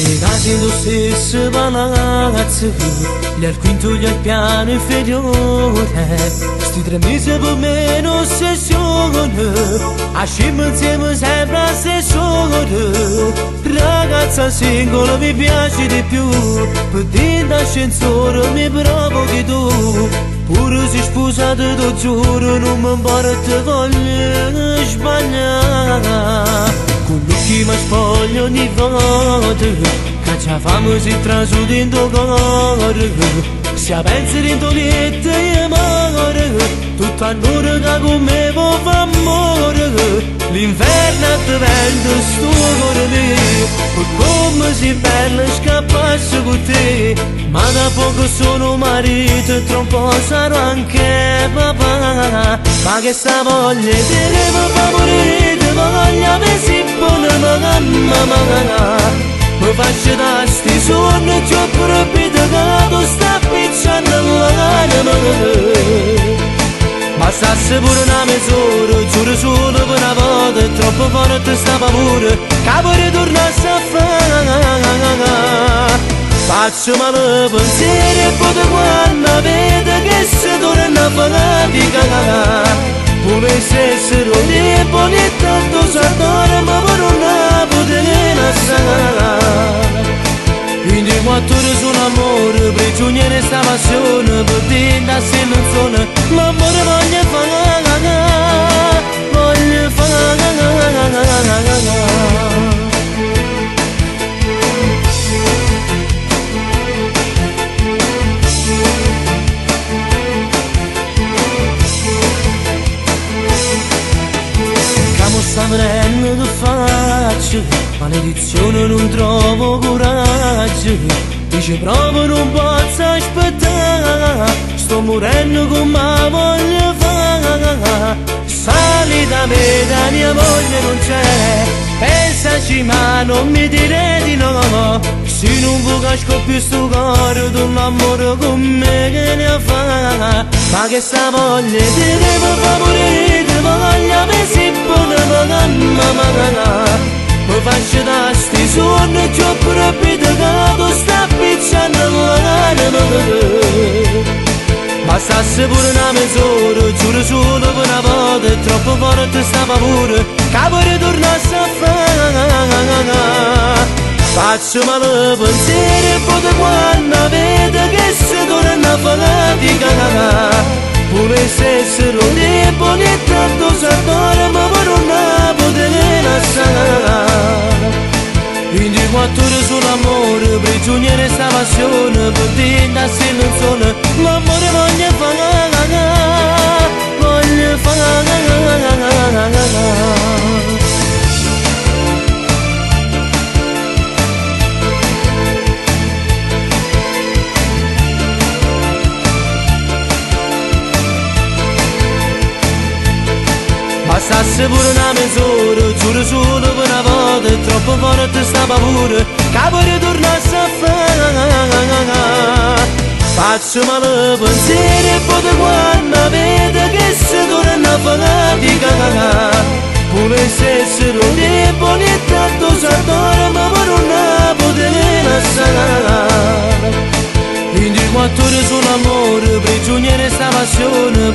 E casi lo stesso palazzo, gli al quinto gli al piano inferiore. Sti 3 mesi per me è un'ossessione, ascimo insieme sempre a stessa ora. Ragazza singola mi piace di più, per dentro ascensore mi provochi tu. Pure se sposato ti giuro non mi importa te voglio sbagliare. Con l'occhio mi spoglio ogni volta che ci famo si trasu dentro cuore. Se pensi dentro letto e muore, tutto allora che con me può far amore. L'inferno ti vende sto cuore mio, e come si bella scappasse con te. Ma da poco sono marito e tra un po' sarò anche papà. Ma che sta voglia di te mi fa morire, ma voglia me si buona mamma. Mi faccio da sti sogni e ci ho proibito che tu sta picciando l'anima. Bastasse pure una mezz'ora, giuro solo per una volta, è troppo forte sta paura, capo ritornasse a fare. Faccio male pensieri e poi quando vedo che si torna a fatica. Come se essero deboli e tanto s'adora, ma per non poter assagare. 24 ore sono amore, prigioniere sta passione, per te da se non sono, ma amore voglio fare, voglio fare. Sta venendo che faccio, maledizione non trovo coraggio. Dice proprio non posso aspettare, sto morendo con ma voglio fare. Sali da me, da mia moglie non c'è, pensaci ma non mi dire di no. Se non vuoi casco più sto cuore, tu l'amore con me che ne fa. Ma che sta voglia di te mi fa morire, voglia me si buona mamma. Mi faccio da sti sogni e ci ho proibito che tu sta picciando l'anima. Bastasse pure una mezz'ora, giuro solo per una volta, è troppo forte sta paura, capo ritornasse a fare. Faccio male pensieri e poi quando vedo che si torna a fatica. Come se essero deboli e tanto s'adora, ma per non poter assagare. 24 ore sono amore, prigioniere sta passione, per te da se non sono, ma amore voglio fare, voglio fare. Bastasse pure una mezz'ora, giuro solo per una volta, è troppo forte sta paura, capo ritornasse a fare. Faccio male pensieri e poi quando vedo che si torna a fatica. Come se essero deboli e tanto s'adora, ma per non poter assagare. 24 ore sono amore, prigioniere sta passione,